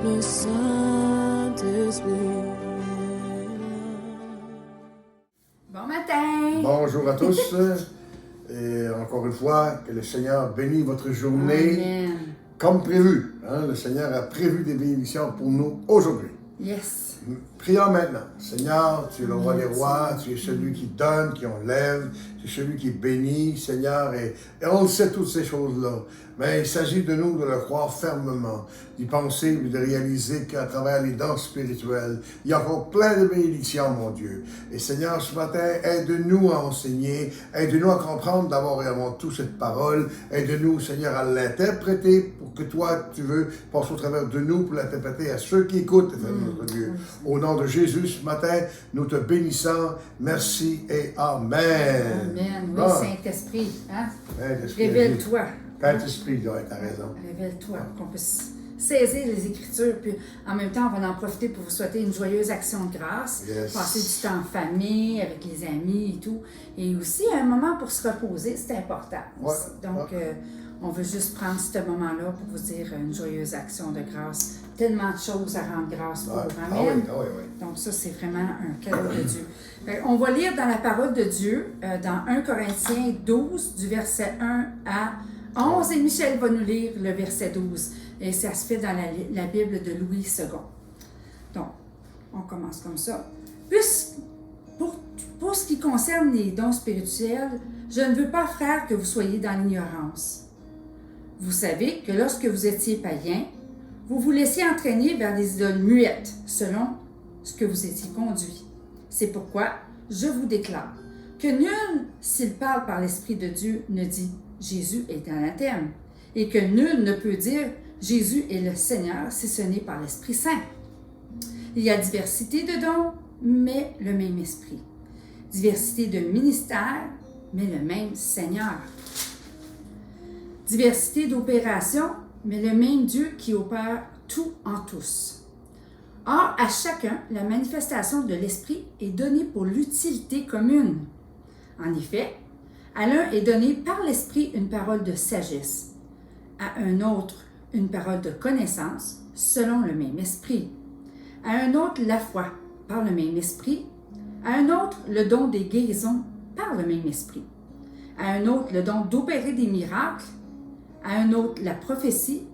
le Saint-Esprit. Bon matin! Bonjour à tous. Et encore une fois, que le Seigneur bénisse votre journée. Amen. Comme prévu. Hein, le Seigneur a prévu des bénédictions pour nous aujourd'hui. Yes! Prions maintenant. Seigneur, tu es le roi des rois, tu es celui qui donne, qui enlève, tu es celui qui bénit, Seigneur, et on le sait toutes ces choses-là. Mais il s'agit de nous de le croire fermement, d'y penser, de réaliser qu'à travers les danses spirituelles, il y a encore plein de bénédictions, mon Dieu. Et Seigneur, ce matin, aide-nous à enseigner, aide-nous à comprendre d'abord et avant tout cette parole, aide-nous, Seigneur, à l'interpréter pour que toi, tu veux passer au travers de nous pour l'interpréter à ceux qui écoutent, notre Dieu. Au nom de Jésus, ce matin, nous te bénissons. Merci et Amen. Amen. Oui, Bon. Saint-Esprit, hein? Saint-Esprit, Révèle-toi. Saint-Esprit, tu as raison. Révèle-toi, qu'on puisse saisir les Écritures, puis en même temps, on va en profiter pour vous souhaiter une joyeuse action de grâce, Yes. passer du temps en famille, avec les amis et tout, et aussi un moment pour se reposer, c'est important aussi. Ouais, Donc, on veut juste prendre ce moment-là pour vous dire une joyeuse action de grâce. Tellement de choses à rendre grâce pour. Ouais. Amen. Ah oui. Donc ça, c'est vraiment un cadeau de Dieu. On va lire dans la parole de Dieu, dans 1 Corinthiens 12, du verset 1 à 11, et Michel va nous lire le verset 12. Et ça se fait dans la Bible de Louis II. Donc, on commence comme ça. Pour ce qui concerne les dons spirituels, je ne veux pas, frères, que vous soyez dans l'ignorance. Vous savez que lorsque vous étiez païens, vous vous laissiez entraîner vers des idoles muettes, selon ce que vous étiez conduits. C'est pourquoi je vous déclare que nul, s'il parle par l'Esprit de Dieu, ne dit « Jésus est anathème » et que nul ne peut dire « Jésus est le Seigneur » si ce n'est par l'Esprit Saint. Il y a diversité de dons, mais le même Esprit. Diversité de ministères, mais le même Seigneur. Diversité d'opérations, mais le même Dieu qui opère tout en tous. Or, à chacun, la manifestation de l'Esprit est donnée pour l'utilité commune. En effet, à l'un est donnée par l'Esprit une parole de sagesse, à un autre une parole de connaissance, selon le même Esprit, à un autre la foi, par le même Esprit, à un autre le don des guérisons, par le même Esprit, à un autre le don d'opérer des miracles, à un autre la prophétie,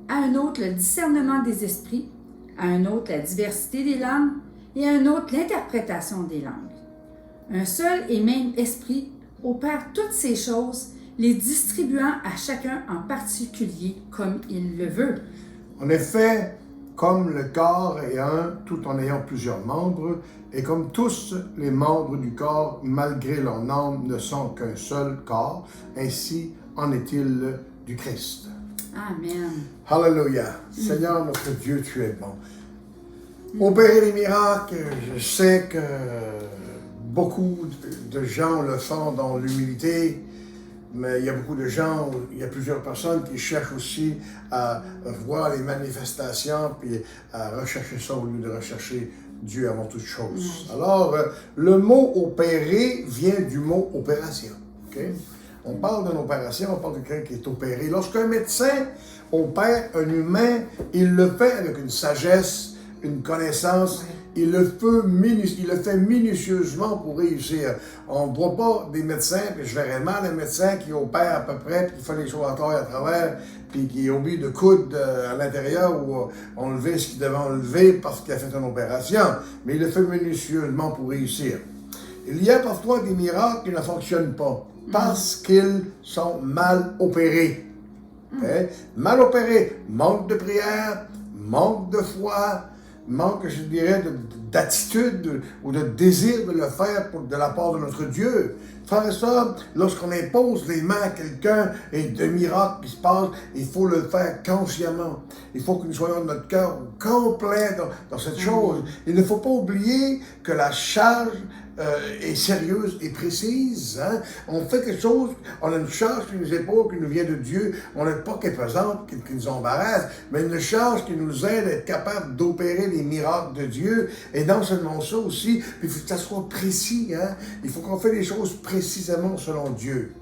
à un autre le discernement des esprits, à un autre la diversité des langues et à un autre l'interprétation des langues. Un seul et même esprit opère toutes ces choses, les distribuant à chacun en particulier comme il le veut. En effet, comme le corps est un, tout en ayant plusieurs membres, et comme tous les membres du corps, malgré leur nombre, ne sont qu'un seul corps, ainsi en est-il du Christ. Amen. Hallelujah. Seigneur, notre Dieu, tu es bon. Opérer des miracles, je sais que beaucoup de gens le font dans l'humilité, mais il y a beaucoup de gens, il y a plusieurs personnes qui cherchent aussi à voir les manifestations puis à rechercher ça au lieu de rechercher Dieu avant toute chose. Alors, le mot opérer vient du mot opération. Okay? On parle d'une opération, on parle de quelqu'un qui est opéré. Lorsqu'un médecin opère un humain, il le fait avec une sagesse, une connaissance, il le fait minutieusement pour réussir. On ne voit pas des médecins, puis je verrais mal un médecin qui opère à peu près, puis qui fait les choses à tort et à travers, puis qui oublie de coudre à l'intérieur ou enlever ce qu'il devait enlever parce qu'il a fait une opération. Mais il le fait minutieusement pour réussir. Il y a parfois des miracles qui ne fonctionnent pas parce qu'ils sont mal opérés. Okay? Mal opérés, manque de prière, manque de foi, manque, je dirais, d'attitude ou de désir de le faire de la part de notre Dieu. Faire ça, lorsqu'on impose les mains à quelqu'un et de miracles qui se passent, il faut le faire consciemment. Il faut que nous soyons de notre cœur complet dans cette chose. Il ne faut pas oublier que la charge est sérieuse et précise. Hein? On fait quelque chose, on a une charge qui nous épaule, qui nous vient de Dieu. On n'a pas qu'elle est présente, qui nous embarrasse, mais une charge qui nous aide à être capable d'opérer les miracles de Dieu. Et non seulement ça aussi, il faut que ça soit précis. Hein? Il faut qu'on fait les choses précisément selon Dieu.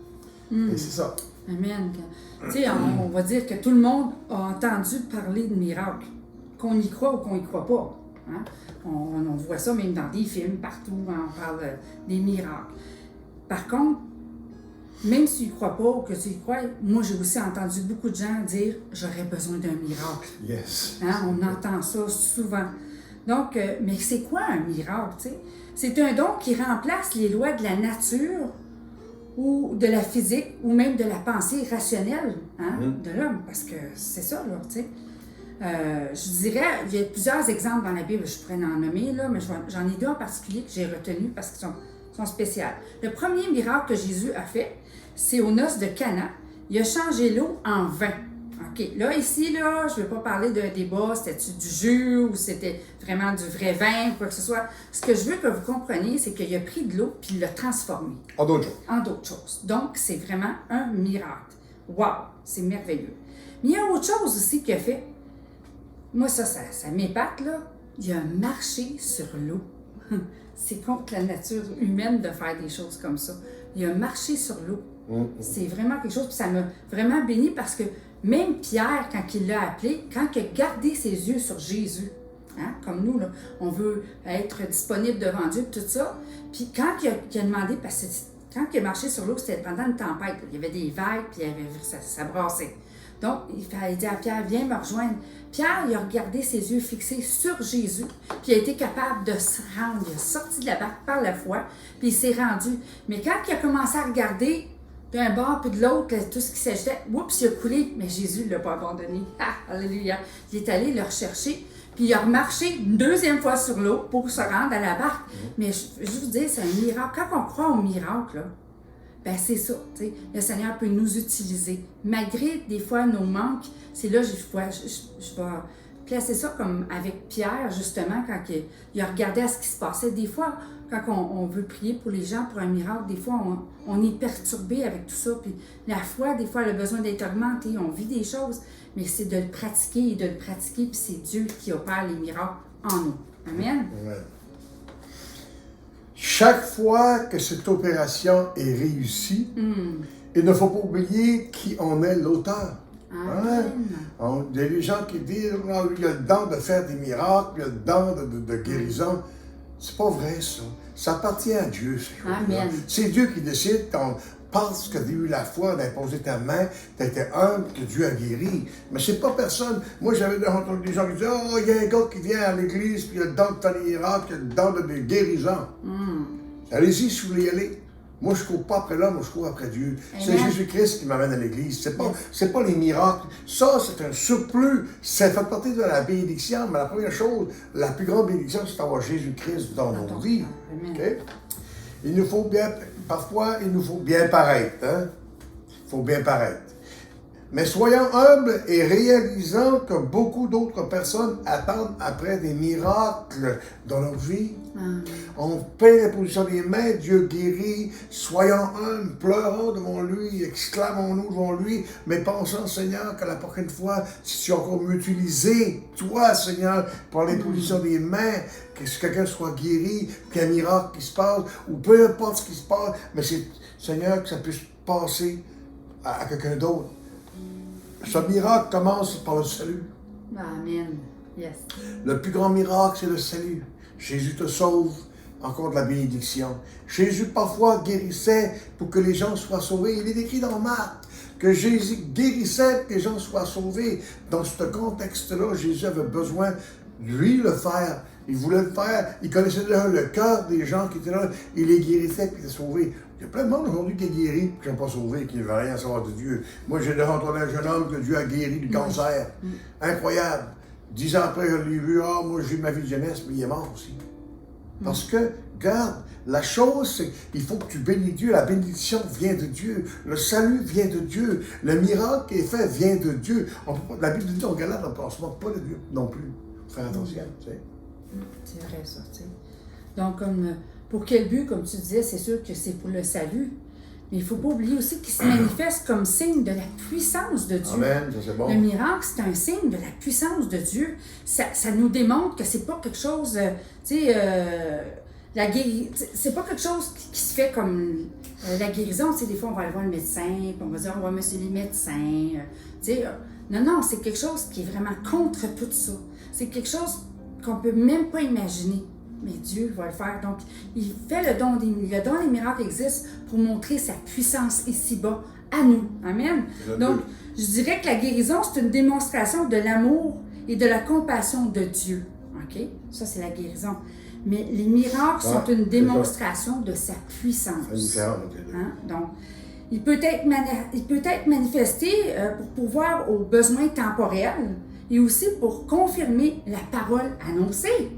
Et c'est ça. Amen. Tu sais, on va dire que tout le monde a entendu parler de miracles. qu'on y croit ou qu'on y croit pas. Hein? On voit ça même dans des films, partout, hein, on parle des miracles. Par contre, même si tu ne crois pas ou que tu y crois, moi j'ai aussi entendu beaucoup de gens dire « j'aurais besoin d'un miracle ». Yes. Hein? On entend ça souvent. Donc, mais c'est quoi un miracle, tu sais? C'est un don qui remplace les lois de la nature ou de la physique ou même de la pensée rationnelle, hein, de l'homme, parce que c'est ça, là, tu sais. Je dirais, il y a plusieurs exemples dans la Bible, je pourrais en nommer, là, mais j'en ai deux en particulier que j'ai retenus parce qu'ils sont spéciaux. Le premier miracle que Jésus a fait, c'est aux noces de Cana. Il a changé l'eau en vin. OK, là, ici, là, je ne vais pas parler d'un débat, c'était du jus ou c'était vraiment du vrai vin ou quoi que ce soit. Ce que je veux que vous compreniez, c'est qu'il a pris de l'eau puis il l'a transformée. En d'autres choses. En d'autres choses. Donc, c'est vraiment un miracle. Wow, c'est merveilleux. Mais il y a autre chose aussi qu'il a fait. Moi, ça m'épate, là. Il a marché sur l'eau. C'est contre la nature humaine de faire des choses comme ça. Il a marché sur l'eau. C'est vraiment quelque chose, puis ça m'a vraiment béni parce que même Pierre, quand il l'a appelé, quand il a gardé ses yeux sur Jésus, hein, comme nous, là, on veut être disponible devant Dieu, tout ça, puis quand il a demandé, parce que quand il a marché sur l'eau, c'était pendant une tempête, il y avait des vagues, puis ça brassait. Donc, il dit à Pierre, viens me rejoindre. Pierre, il a regardé ses yeux fixés sur Jésus, puis il a été capable de se rendre. Il est sorti de la barque par la foi, puis il s'est rendu. Mais quand il a commencé à regarder d'un bord puis de l'autre, tout ce qui s'agitait, oups, il a coulé, mais Jésus ne l'a pas abandonné. Ah, alléluia. Il est allé le rechercher, puis il a remarché une deuxième fois sur l'eau pour se rendre à la barque. Mais je vous dis, c'est un miracle. Quand on croit au miracle, là, ben c'est ça, tu sais, le Seigneur peut nous utiliser. Malgré des fois nos manques, c'est là que je vais placer ça comme avec Pierre, justement, quand il a regardé à ce qui se passait. Des fois, quand on veut prier pour les gens, pour un miracle, des fois, on est perturbé avec tout ça. Puis la foi, des fois, elle a besoin d'être augmentée. On vit des choses, mais c'est de le pratiquer et de le pratiquer, puis c'est Dieu qui opère les miracles en nous. Amen? Ouais. Chaque fois que cette opération est réussie, il ne faut pas oublier qui en est l'auteur. Hein? Il y a des gens qui disent il y a le don de faire des miracles, il y a le don de guérison. C'est pas vrai, ça. Ça appartient à Dieu, ces choses-là. C'est Dieu qui décide. Parce que tu as eu la foi d'imposer ta main, tu as été humble, que Dieu a guéri. Mais c'est pas personne. Moi, j'avais entendu des gens qui disaient oh, il y a un gars qui vient à l'église, puis il a le don de faire des miracles, il a le don de guérison. Allez-y si vous voulez y aller. Moi, je ne cours pas après l'homme, moi, je cours après Dieu. Amen. C'est Jésus-Christ qui m'amène à l'église. C'est pas les miracles. Ça, c'est un surplus. Ça fait partie de la bénédiction. Mais la première chose, la plus grande bénédiction, c'est d'avoir Jésus-Christ dans nos vies. Okay? Parfois, il nous faut bien paraître. Hein? Il faut bien paraître. Mais soyons humbles et réalisant que beaucoup d'autres personnes attendent après des miracles dans leur vie. On paie l'imposition des mains, Dieu guérit. Soyons humbles, pleurons devant lui, exclamons-nous devant lui, mais pensons, Seigneur, que la prochaine fois, si tu as encore m'utiliser, toi, Seigneur, pour l'imposition des mains, que quelqu'un soit guéri, qu'il y ait un miracle qui se passe, ou peu importe ce qui se passe, mais c'est, Seigneur, que ça puisse passer à quelqu'un d'autre. Ce miracle commence par le salut. Amen. Yes. Le plus grand miracle, c'est le salut. Jésus te sauve, encore de la bénédiction. Jésus parfois guérissait pour que les gens soient sauvés. Il est écrit dans Marc que Jésus guérissait pour que les gens soient sauvés. Dans ce contexte-là, Jésus avait besoin de lui le faire. Il voulait le faire. Il connaissait le cœur des gens qui étaient là. Il les guérissait et ils étaient sauvés. Il y a plein de monde aujourd'hui qui est guéri et qui n'est pas sauvé, qui ne veut rien savoir de Dieu. Moi, j'ai déjà entendu un jeune homme que Dieu a guéri du cancer. Incroyable. 10 ans après, je l'ai vu, moi j'ai eu ma vie de jeunesse, mais il est mort aussi. Parce que, regarde, la chose, c'est qu'il faut que tu bénis Dieu. La bénédiction vient de Dieu. Le salut vient de Dieu. Le miracle qui est fait vient de Dieu. La Bible dit en Galate, on ne se moque pas de Dieu non plus. Il faut faire attention, tu sais. C'est vrai, ça, tu sais. Donc, pour quel but, comme tu disais, c'est sûr que c'est pour le salut. Mais il ne faut pas oublier aussi qu'il se manifeste comme signe de la puissance de Dieu. Amen, ça c'est bon. Le miracle, c'est un signe de la puissance de Dieu. Ça nous démontre que c'est pas quelque chose, tu sais, c'est pas quelque chose qui se fait comme la guérison. Tu sais, des fois, on va aller voir le médecin, puis on va dire, ouais, monsieur les médecins, tu sais. Non, non, c'est quelque chose qui est vraiment contre tout ça. C'est quelque chose qu'on ne peut même pas imaginer. Mais Dieu va le faire. Donc, il fait le don des miracles existe pour montrer sa puissance ici-bas à nous. Amen. Donc, je dirais que la guérison, c'est une démonstration de l'amour et de la compassion de Dieu. OK? Ça, c'est la guérison. Mais les miracles sont une démonstration de sa puissance. C'est différent. Hein? Donc, il peut être manifesté pour pourvoir aux besoins temporels et aussi pour confirmer la parole annoncée.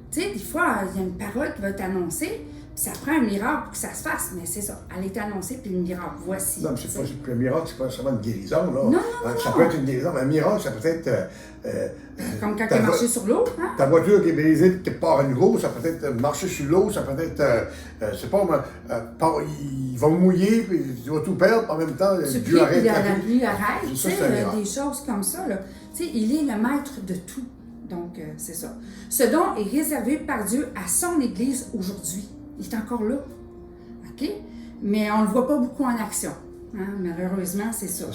Tu sais, des fois, il y a une parole qui va être annoncée, puis ça prend un miracle pour que ça se fasse, mais c'est ça. Elle est annoncée, puis le miracle, voici. Non, mais c'est pas le miracle, c'est pas seulement une guérison, là. Non, Ça peut être une guérison, mais un miracle, ça peut être... comme quand tu as marché sur l'eau, hein? Ta voiture qui est brisée et qui part à nouveau, ça peut être marcher sur l'eau, ça peut être, c'est pas, il va mouiller, puis tu vas tout perdre, en même temps, Dieu arrête la pluie. Tu sais, des choses comme ça, là. Tu sais, il est le maître de tout. Donc, c'est ça. Ce don est réservé par Dieu à son Église aujourd'hui. Il est encore là. OK? Mais on ne le voit pas beaucoup en action. Hein? Malheureusement, c'est ça.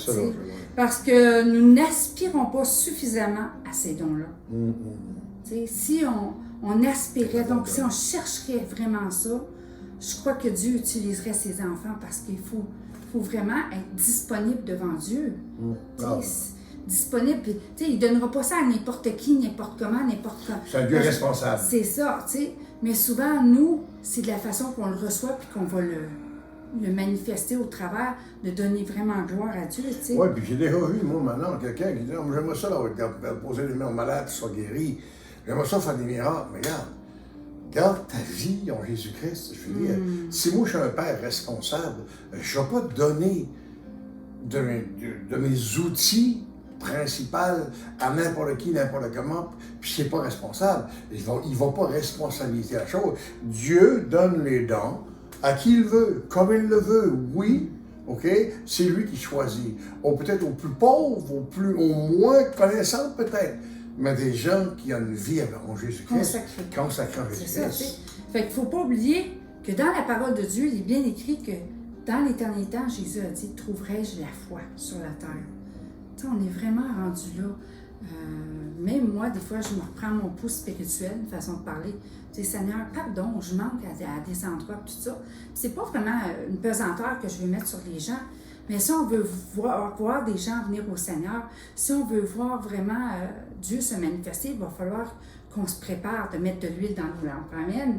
Parce que nous n'aspirons pas suffisamment à ces dons-là. Si on aspirait, donc si on chercherait vraiment ça, je crois que Dieu utiliserait ses enfants parce qu'il faut vraiment être disponible devant Dieu. Disponible, puis il ne donnera pas ça à n'importe qui, n'importe comment, n'importe quand. C'est un Dieu responsable. C'est ça, tu sais. Mais souvent, nous, c'est de la façon qu'on le reçoit puis qu'on va le manifester au travers de donner vraiment gloire à Dieu, tu sais. Oui, puis j'ai déjà vu, moi, maintenant, quelqu'un qui dit « J'aimerais ça, là, poser les mains aux malades, qu'ils soient guéris. J'aimerais ça faire des miracles. » Mais regarde ta vie en Jésus-Christ. Je veux dire, si moi, je suis un père responsable, je ne vais pas te donner de mes outils principal à n'importe qui, n'importe comment, puis c'est pas responsable. Il va pas responsabiliser la chose. Dieu donne les dons à qui il veut, comme il le veut, oui, OK? C'est lui qui choisit. Ou peut-être aux plus pauvres, au moins connaissants peut-être, mais des gens qui ont une vie en Jésus-Christ, consacrés en Jésus-Christ. C'est ça, fait qu'il faut pas oublier que dans la parole de Dieu, il est bien écrit que dans l'éternel temps, Jésus a dit « Trouverai-je la foi sur la terre? » On est vraiment rendu là. Même moi, des fois, je me reprends mon pouls spirituel, une façon de parler. Tu sais, Seigneur, pardon, je manque à des endroits, tout ça. C'est pas vraiment une pesanteur que je veux mettre sur les gens, mais si on veut voir des gens venir au Seigneur, si on veut voir vraiment Dieu se manifester, il va falloir qu'on se prépare de mettre de l'huile dans nos lampes. Amen.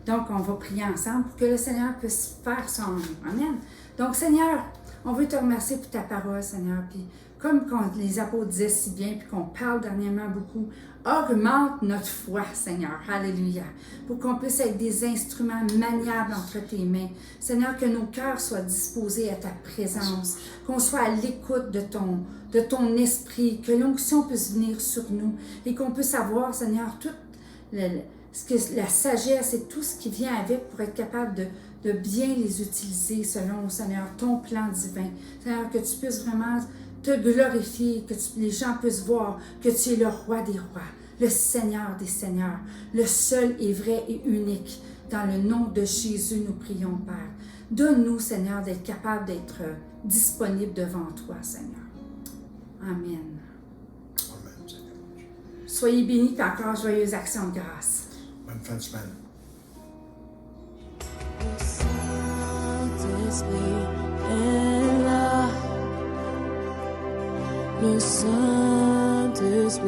Donc, on va prier ensemble pour que le Seigneur puisse faire son œuvre. Amen. Donc, Seigneur, on veut te remercier pour ta parole, Seigneur. Puis, comme les apôtres disaient si bien, puis qu'on parle dernièrement beaucoup, augmente notre foi, Seigneur. Alléluia. Pour qu'on puisse être des instruments maniables entre tes mains. Seigneur, que nos cœurs soient disposés à ta présence, qu'on soit à l'écoute de ton esprit, que l'onction puisse venir sur nous et qu'on puisse avoir, Seigneur, toute la sagesse et tout ce qui vient avec pour être capable de bien les utiliser selon, Seigneur, ton plan divin. Seigneur, que tu puisses vraiment te glorifier, que les gens puissent voir que tu es le roi des rois, le Seigneur des seigneurs, le seul et vrai et unique. Dans le nom de Jésus, nous prions, Père. Donne-nous, Seigneur, d'être capable d'être disponible devant toi, Seigneur. Amen. Amen, Seigneur. Soyez bénis et encore joyeuse action de grâce. Bonne fin de semaine. Le Saint-Esprit